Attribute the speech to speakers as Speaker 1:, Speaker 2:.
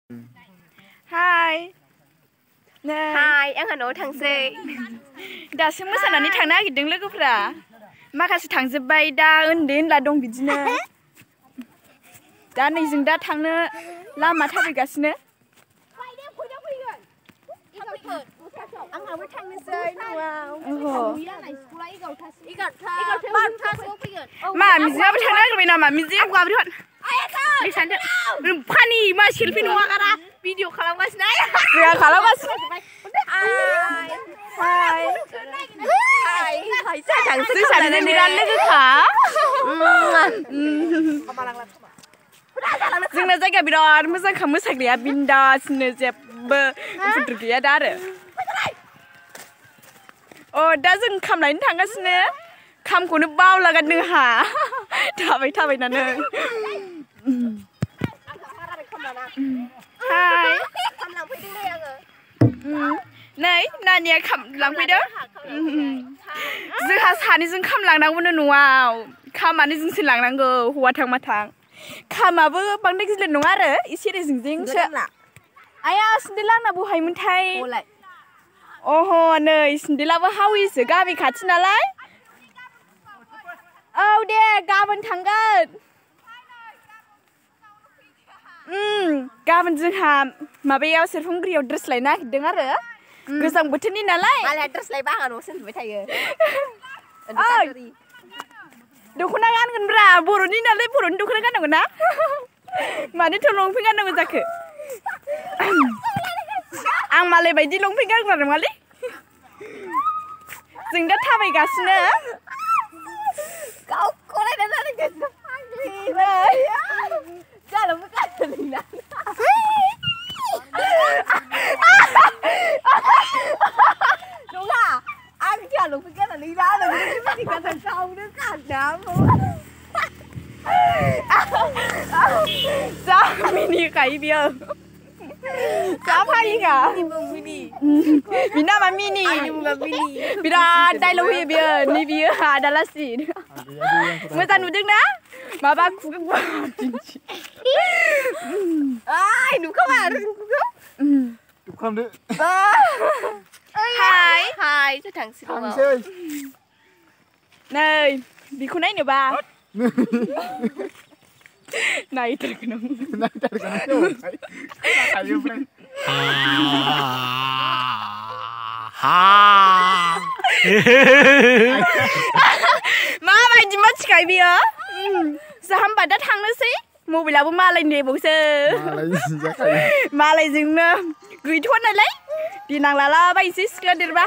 Speaker 1: Hai.
Speaker 2: Hai, anh Hà Nội थांसै.
Speaker 1: दासो मोसानानै थांनो नागिरदों लोगोफोरा. माखासे थांजोब्बाय दा उन्दै उनला दं बिदिनो. दा नै जों दा थांनो लामा थाबायगासिनो.
Speaker 2: आंहाबो थांनोसै न'आव.
Speaker 1: मा मिजिङाबो थांनो नागिरबाय नामा मिजिं? फानि मा सेलफि नङा गारा भिडिअ खालामगासिनो. जोंहा खालामगासिनो. हाय जों सानैजों बिराद लोगोखा. जोंना जायगाया बिराद मोजांखा मोसाग्राया बिन्दासनो जेबो उसुद्रु गैया दा आरो. दा जों खाम लायनो थांगासिनो. खामखौनो बावलागारदों हा थाबायनानै. हाय नै नानिया खाम लांफैदों. जोंहा सानैजों खाम लांनांगौनो न'आव. खामानो जोंसो लांनांगौ हौवा थां मा थां. खामाबो बांद्राय गिदिर नङा आरो एसे रेजेंजेंसो. आया सिन्देला आंना बहायमोनथाय? अह नै सिन्देलाबो हावैसो गामि खाथि नालाय. औ दे गाबोन थांगोन. गाबोन जोंहा माबायाव सेरफांगुरियाव ड्रेस लायनो नागिरदों आरो. गोजां बोथोरनि नालाय.
Speaker 2: मालाया ड्रेस लायबा आंहा न'आवसो उन्दुबाय थायो.
Speaker 1: दख'ना गानगोनब्रा बर'नि नालाय बर'नि दख'ना गाननांगौ ना. मानोथ' लंपेन्ट गाननांगौ जाखो? आं मालाय बायदि लंपेन्ट गानग्रा नङालै. जों दा थाबायगासिनो. जा मिनिखायो बियो. जा फालिखा. बिनि नामा मिनि. बिराद डायलग होयो बियो. नै बियो आदालासि. मोजां नुदोंना? माबा खुगा गुवार दिन्थि.
Speaker 2: नुखाबाय आरो जोंखौ. हाय जों थांसै न'आव.
Speaker 1: नै बेखौ नायनोबा नायथारगोन आं. माबायदि मानसिखाय बियो? जोंहा होमबा दा थांनोसै. मबाइलाबो मालायनि बावसो. मालायजोंनो गैथ'वा नालाय. देनां लालाबायनोसै सिख्ला देरबा.